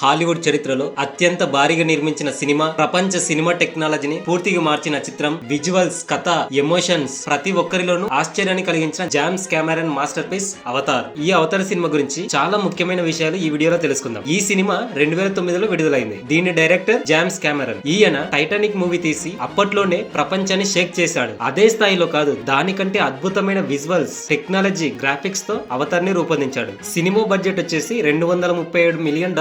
Hollywood చరిత్రలో అత్యంత భారీగా నిర్మించిన సినిమా, ప్రపంచ సినిమా టెక్నాలజీని పూర్తిగా మార్చిన చిత్రం. విజువల్స్, కథ, ఎమోషన్స్ ప్రతి ఒక్కరిలోనూ ఆశ్చర్యాన్ని కలిగించిన James Cameron masterpiece Avatar. ఈ అవతార్ సినిమా గురించి చాలా ముఖ్యమైన విషయాలు ఈ వీడియోలో తెలుసుకుందాం. ఈ సినిమా 2009లో విడుదలైంది. దీని డైరెక్టర్ జేమ్స్ కెమెరన్. ఈయన టైటానిక్ మూవీ తీసి అప్పట్లోనే ప్రపంచాన్ని షేక్ చేశాడు. అదే స్థాయిలో కాదు, దానికంటే అద్భుతమైన విజువల్స్, టెక్నాలజీ, గ్రాఫిక్స్ తో అవతార్ ని రూపొందించాడు. సినిమా బడ్జెట్ వచ్చేసి $237 మిలియన్.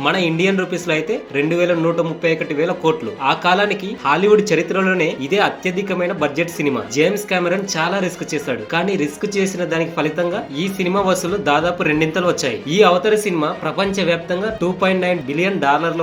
మన ఇండియన్ రూపీస్ లో అయితే 2,131,000 కోట్లు. ఆ కాలానికి హాలీవుడ్ చరిత్రలోనే ఇదే అత్యధికమైన బడ్జెట్ సినిమా. జేమ్స్ కెమెరన్ చాలా రిస్క్ చేశాడు, కానీ రిస్క్ చేసిన దానికి ఫలితంగా ఈ సినిమా వసూలు దాదాపు రెండింతలు వచ్చాయి. ఈ అవతార సినిమా ప్రపంచ వ్యాప్తంగా $2.9 బిలియన్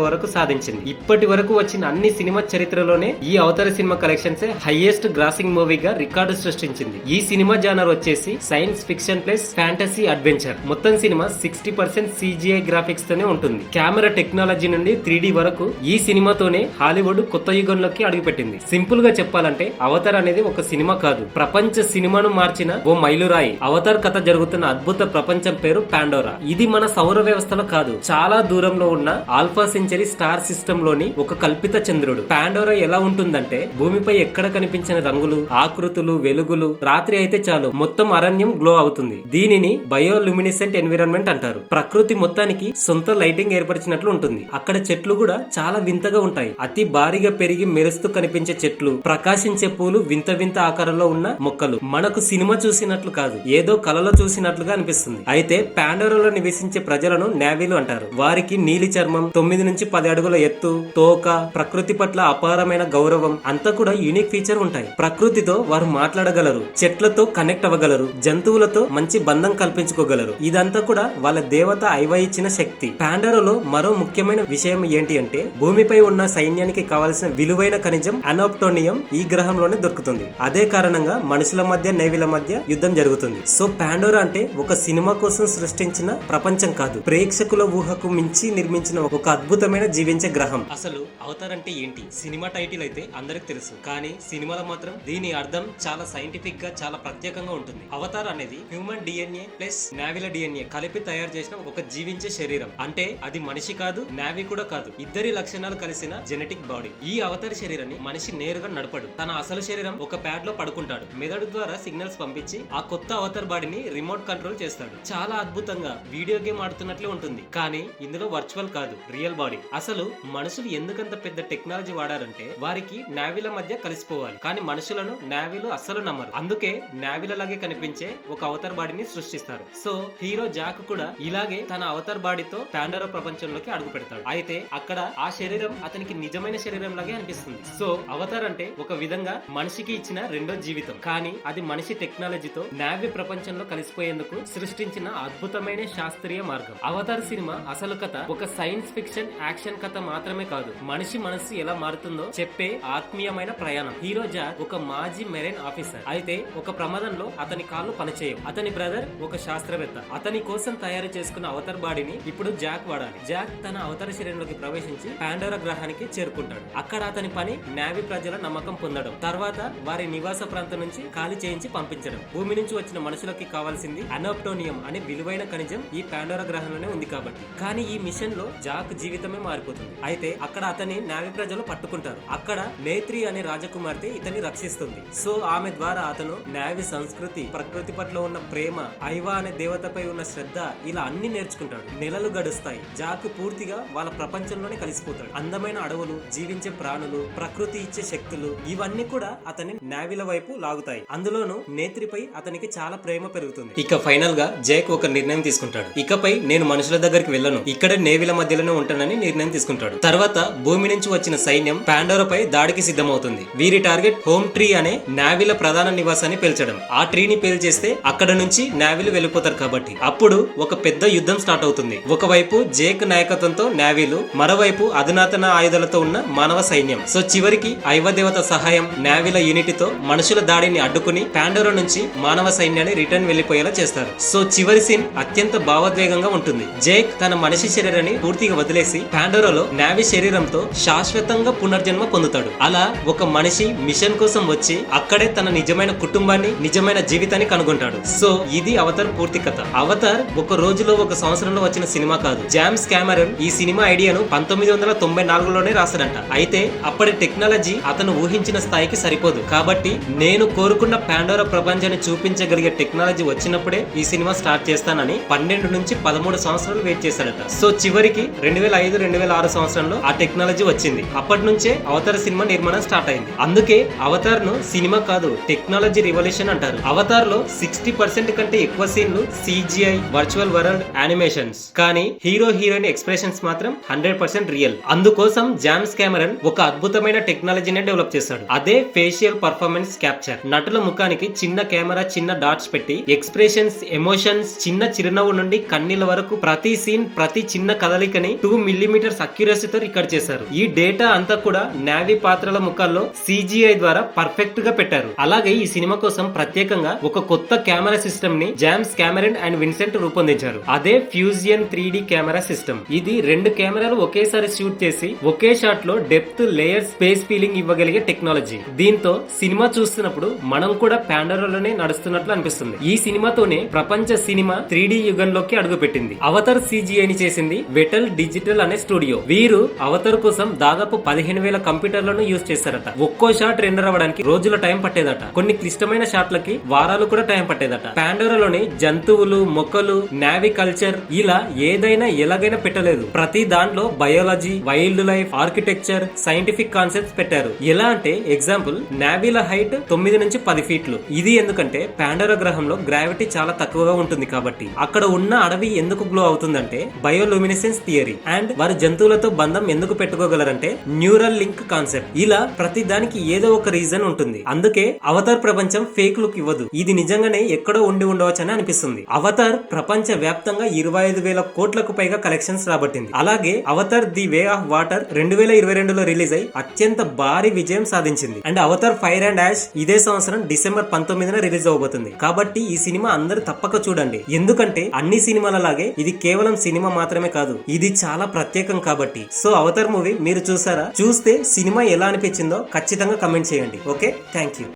వరకు సాధించింది. ఇప్పటి వరకు వచ్చిన అన్ని సినిమా చరిత్రలోనే ఈ అవతార సినిమా కలెక్షన్స్ హైయెస్ట్ గ్రాసింగ్ మూవీగా రికార్డు సృష్టించింది. ఈ సినిమా జానర్ వచ్చేసి science fiction plus fantasy adventure. మొత్తం సినిమా 60% CGI గ్రాఫిక్స్ తోనే ఉంటుంది. కెమెరా టెక్నాలజీ నుండి 3D వరకు ఈ సినిమాతోనే హాలీవుడ్ కొత్త యుగంలోకి అడుగుపెట్టింది. సింపుల్ గా చెప్పాలంటే అవతార్ అనేది ఒక సినిమా కాదు, ప్రపంచ సినిమాను మార్చిన ఓ మైలురాయి. అవతార్ కథ జరుగుతున్న అద్భుత ప్రపంచం పేరు పాండోరా. ఇది మన సౌర వ్యవస్థలో కాదు, చాలా దూరంలో ఉన్న ఆల్ఫా సెంచరీ స్టార్ సిస్టమ్ లోని ఒక కల్పిత చంద్రుడు. పాండోరా ఎలా ఉంటుందంటే భూమిపై ఎక్కడ కనిపించిన రంగులు, ఆకృతులు, వెలుగులు రాత్రి అయితే చాలు మొత్తం అరణ్యం గ్లో అవుతుంది. దీనిని బయోలుమినిసెంట్ ఎన్విరాన్మెంట్ అంటారు. ప్రకృతి మొత్తానికి సొంత లైటింగ్ ఏర్పరిచినట్లు ఉంటుంది. అక్కడ చెట్లు కూడా చాలా వింతగా ఉంటాయి. అతి భారీగా పెరిగి మెరుస్తూ కనిపించే చెట్లు, ప్రకాశించే పూలు, వింత వింత ఆకారంలో ఉన్న మొక్కలు. మనకు సినిమా చూసినట్లు కాదు, ఏదో కలలో చూసినట్లుగా అనిపిస్తుంది. అయితే పాండోరాలో నివసించే ప్రజలను నేవీలు అంటారు. వారికి నీలి చర్మం, 9 నుంచి 10 అడుగుల ఎత్తు, తోక, ప్రకృతి పట్ల అపారమైన గౌరవం అంతా కూడా యూనిక్ ఫీచర్ ఉంటాయి. ప్రకృతితో వారు మాట్లాడగలరు, చెట్లతో కనెక్ట్ అవ్వగలరు, జంతువులతో మంచి బంధం కల్పించుకోగలరు. ఇదంతా కూడా వాళ్ళ దేవత ఐవా ఇచ్చిన శక్తి. పాండోరాలో మరో ముఖ్యమైన విషయం ఏంటి అంటే భూమిపై ఉన్న సైన్యానికి కావాల్సిన విలువైన ఖనిజం అనాప్టోనియం ఈ గ్రహంలోనే దొరుకుతుంది. అదే కారణంగా మనుషుల మధ్య, నేవీల మధ్య యుద్ధం జరుగుతుంది. సో పాండోరా అంటే ఒక సినిమా కోసం సృష్టించిన ప్రపంచం కాదు, ప్రేక్షకుల ఊహకు మించి నిర్మించిన ఒక అద్భుతమైన జీవించే గ్రహం. అసలు అవతార్ అంటే ఏంటి? సినిమా టైటిల్ అయితే అందరికి తెలుసు, కానీ సినిమాలో మాత్రం దీని అర్థం చాలా సైంటిఫిక్ గా, చాలా ప్రత్యేకంగా ఉంటుంది. అవతార్ అనేది హ్యూమన్ DNA ప్లస్ నావీల DNA కలిపి తయారు చేసిన ఒక జీవించే శరీరం. అంటే అది మనిషి కాదు, నావీ కూడా కాదు, ఇద్దరి లక్షణాలు కలిసిన జెనెటిక్ బాడీ. ఈ అవతార శరీరాన్ని మనిషి నేరుగా నడపడు. తన అసలు శరీరం ఒక ప్యాడ్ లో పడుకుంటాడు. మెదడు ద్వారా సిగ్నల్స్ పంపించి ఆ కొత్త అవతార్ బాడీని రిమోట్ కంట్రోల్ చేస్తాడు. చాలా అద్భుతంగా వీడియో గేమ్ ఆడుతున్నట్లే ఉంటుంది, కానీ ఇందులో వర్చువల్ కాదు, రియల్ బాడీ. అసలు మనుషులు ఎందుకంత పెద్ద టెక్నాలజీ వాడారంటే వారికి నావీల మధ్య కలిసిపోవాలి, కానీ మనుషులను నావీలు అస్సలు నమ్మరు. అందుకే నావీల లాగే కనిపించే ఒక అవతార్ బాడీని సృష్టిస్తారు. సో హీరో జాక్ కూడా ఇలాగే తన అవతార్ బాడీతో పాండోరా ప్రపంచంలోకి అడుగు పెడతాడు. అయితే అక్కడ ఆ శరీరం అతనికి నిజమైన శరీరం లాగే అనిపిస్తుంది. సో అవతార్ అంటే ఒక విధంగా మనిషికి ఇచ్చిన రెండో జీవితం, కానీ అది మనిషి టెక్నాలజీతో నావీ ప్రపంచంలో కలిసిపోయేందుకు సృష్టించిన అద్భుతమైన శాస్త్రీయ మార్గం. అవతార్ సినిమా అసలు కథ ఒక సైన్స్ ఫిక్షన్ యాక్షన్ కథ మాత్రమే కాదు, మనిషి మనసు ఎలా మారుతుందో చెప్పే ఆత్మీయమైన ప్రయాణం. హీరో జాక్ ఒక మాజీ మెరైన్ ఆఫీసర్. అయితే ఒక ప్రమాదంలో అతని కాళ్ళు పనిచేయవు. అతని బ్రదర్ ఒక శాస్త్రవేత్త. అతని కోసం తయారు చేసుకున్న అవతార్ బాడీని ఇప్పుడు జాక్ వాడాలి. జాక్ తన అవతార శరీరంలోకి ప్రవేశించి పాండోరా గ్రహానికి చేరుకుంటాడు. అక్కడ అతని పని నావీ ప్రజల నమ్మకం పొందడం, తర్వాత వారి నివాస ప్రాంతం నుంచి ఖాళీ చేయించి పంపించడం. భూమి నుంచి వచ్చిన మనుషులకి కావాల్సింది అనాప్టోనియం అనే విలువైన ఖనిజం ఈ పాండోరా గ్రహంలోనే ఉంది కాబట్టి. కానీ ఈ మిషన్ లో జాక్ జీవితమే మారిపోతుంది. అయితే అక్కడ అతని నావీ ప్రజలు పట్టుకుంటారు. అక్కడ నేత్రి అనే రాజకుమార్తె ఇతన్ని రక్షిస్తుంది. సో ఆమె ద్వారా అతను నావీ సంస్కృతి, ప్రకృతి పట్ల ఉన్న ప్రేమ, ఐవా అనే దేవతపై ఉన్న శ్రద్ధ, ఇలా అన్ని నేర్చుకుంటాడు. నెలలు గడుస్తాయి. జాక్ పూర్తిగా వాళ్ళ ప్రపంచంలోనే కలిసిపోతాడు. అందమైన అడవులు, జీవించే ప్రాణులు, ప్రకృతి ఇచ్చే శక్తులు, ఇవన్నీ కూడా అతని నావీల వైపు లాగుతాయి. అందులోనూ నేత్రిపై అతనికి చాలా ప్రేమ పెరుగుతుంది. ఇక ఫైనల్ గా జాక్ ఒక నిర్ణయం తీసుకుంటాడు. ఇకపై నేను మనుషుల దగ్గరికి వెళ్ళను, ఇక్కడ నేవీల మధ్యలోనే ఉంటానని నిర్ణయం తీసుకుంటాడు. తర్వాత భూమి నుంచి వచ్చిన సైన్యం పాండోరాపై దాడికి సిద్ధమవుతుంది. వీరి టార్గెట్ హోమ్ ట్రీ అనే నావీల ప్రధాన నివాసాన్ని పేల్చడం. ఆ ట్రీని పేల్చేస్తే అక్కడ నుంచి నావీలు వెళ్ళిపోతారు కాబట్టి. అప్పుడు ఒక పెద్ద యుద్ధం స్టార్ట్ అవుతుంది. ఒకవైపు జేక్ నాయకత్వంతో నావీలు, మరోవైపు అధునాతన ఆయుధాలతో ఉన్న మానవ సైన్యం. సో చివరికి ఐవ దేవత సహాయం, నావీల యూనిటీతో మనుషుల దాడిని అడ్డుకుని పాండోరా నుంచి మానవ సైన్యాన్ని రిటర్న్ వెళ్లిపోయేలా చేస్తారు. సో చివరి సీన్ అత్యంత భావోద్వేగంగా ఉంటుంది. జేక్ తన మనిషి శరీరాన్ని పూర్తిగా వదిలేసి పాండోరాలో నావీ శరీరంతో శాశ్వతంగా పునర్జన్మ పొందుతాడు. అలా ఒక మనిషి మిషన్ కోసం వచ్చి అక్కడే తన నిజమైన కుటుంబాన్ని, నిజమైన జీవితాన్ని కనుగొంటాడు. సో ఇది అవతార్ పూర్తి కథ. అవతార్ ఒక రోజులో, ఒక సంవత్సరంలో వచ్చిన సినిమా కాదు. జేమ్స్ కెమెరాన్ ఈ సినిమా ఐడియాను 1994లోనే రాశాడంట. అయితే అప్పటి టెక్నాలజీ అతను ఊహించిన స్థాయికి సరిపోదు కాబట్టి నేను కోరుకున్న పాండోరా ప్రపంచాన్ని చూపించగలిగే టెక్నాలజీ వచ్చినప్పుడే ఈ సినిమా స్టార్ట్ చేస్తానని 12 నుంచి 13 సంవత్సరాలు వెయిట్ చేశాడట. సో చివరికి 2005-2006 సంవత్సరంలో ఆ టెక్నాలజీ వచ్చింది. అప్పటి నుంచే అవతార్ సినిమా నిర్మాణం స్టార్ట్ అయింది. అందుకే అవతార్ ను సినిమా కాదు టెక్నాలజీ రివల్యూషన్ అంటారు. అవతార్ లో 60% కంటే ఎక్కువ సీన్లు CGI వర్చువల్ వరల్డ్ యానిమేషన్స్, కానీ హీరో హీరోయిన్ ఎక్స్ప్రెషన్స్ మాత్రం 100% రియల్. అందుకోసం జామ్స్ కెమెరాన్ ఒక అద్భుతమైన టెక్నాలజీని డెవలప్ చేశాడు. అదే ఫేషియల్ పర్ఫార్మెన్స్ క్యాప్చర్. నటుల ముఖానికి చిన్న కెమెరా చిన్న డాట్స్ పెట్టి ఎక్స్ప్రెషన్స్, ఎమోషన్స్, చిన్న చిరునవ్వు నుండి కన్నీళ్ల వరకు ప్రతి సీన్ ప్రతి చిన్న కదలికని 2 మిల్లీమీటర్స్ అక్యురసీతో రికార్డ్ చేశారు. ఈ డేటా అంతా కూడా నావీ పాత్రల ముఖాల్లో CGI ద్వారా పర్ఫెక్ట్ గా పెట్టారు. అలాగే ఈ సినిమా కోసం ప్రత్యేకంగా ఒక కొత్త కెమెరా సిస్టమ్ ని జామ్స్ కెమెరాన్ అండ్ విన్సెంట్ రూపొందించారు. అదే ఫ్యూజియన్ 3D కెమెరా సిస్టమ్. ఇది 2 కెమెరాలు ఒకేసారి షూట్ చేసి ఒకే షాట్ లో డెప్త్, లేయర్, స్పేస్ ఫీలింగ్ ఇవ్వగలిగే టెక్నాలజీ. దీంతో సినిమా చూస్తున్నప్పుడు మనం కూడా పాండోరాలోనే నడుస్తున్నట్లు అనిపిస్తుంది. ఈ సినిమాతోనే ప్రపంచ సినిమా 3D యుగంలోకి అడుగుపెట్టింది. అవతార్ CGI ని చేసింది వెటల్ డిజిటల్ అనే స్టూడియో. వీరు అవతార్ కోసం దాదాపు 15,000 కంప్యూటర్లను యూజ్ చేశారట. ఒక్కో షాట్ రెండర్ అవ్వడానికి రోజుల టైం పట్టేదట. కొన్ని క్లిష్టమైన షాట్లకి వారాలు కూడా టైం పట్టేదట. పాండోరాలోని జంతువులు, మొక్కలు, నావీ కల్చర్ ఇలా ఏదైనా ఎలాగైనా పెట్టలేదు. ప్రతి దాంట్లో biology, wild life, architecture, scientific concepts పెట్టారు. ఎలా అంటే ఎగ్జాంపుల్ నావీల హైట్ 9 నుంచి 10 ఫీట్లు. ఇది ఎందుకంటే పాండోరా గ్రహంలో గ్రావిటీ చాలా తక్కువగా ఉంటుంది కాబట్టి. అక్కడ ఉన్న అడవి ఎందుకు గ్లో అవుతుందంటే బయోలూమినిసెన్స్ థియరీ. అండ్ వారి జంతువులతో బంధం ఎందుకు పెట్టుకోగలరంటే న్యూరల్ లింక్ కాన్సెప్ట్. ఇలా ప్రతి దానికి ఏదో ఒక రీజన్ ఉంటుంది. అందుకే అవతార్ ప్రపంచం ఫేక్ లుక్ ఇవ్వదు. ఇది నిజంగానే ఎక్కడో ఉండి ఉండవచ్చని అనిపిస్తుంది. అవతార్ ప్రపంచ వ్యాప్తంగా 25,000 కోట్లకు పైగా కలెక్షన్స్ రాబట్టింది. అలాగే Avatar the way of water 2022లో రిలీజ్ అయి అత్యంత భారీ విజయం సాధించింది. And Avatar fire and ash ఇదే సంవత్సరం డిసెంబర్ 19న రిలీజ్ అవబోతుంది. కాబట్టి ఈ సినిమా అందరూ తప్పక చూడండి. ఎందుకంటే అన్ని సినిమాల లాగే ఇది కేవలం సినిమా మాత్రమే కాదు, ఇది చాలా ప్రత్యేకం కాబట్టి. సో అవతార్ మూవీ మీరు చూసారా? చూస్తే సినిమా ఎలా అనిపించిందో ఖచ్చితంగా కమెంట్ చేయండి. Okay, thank you.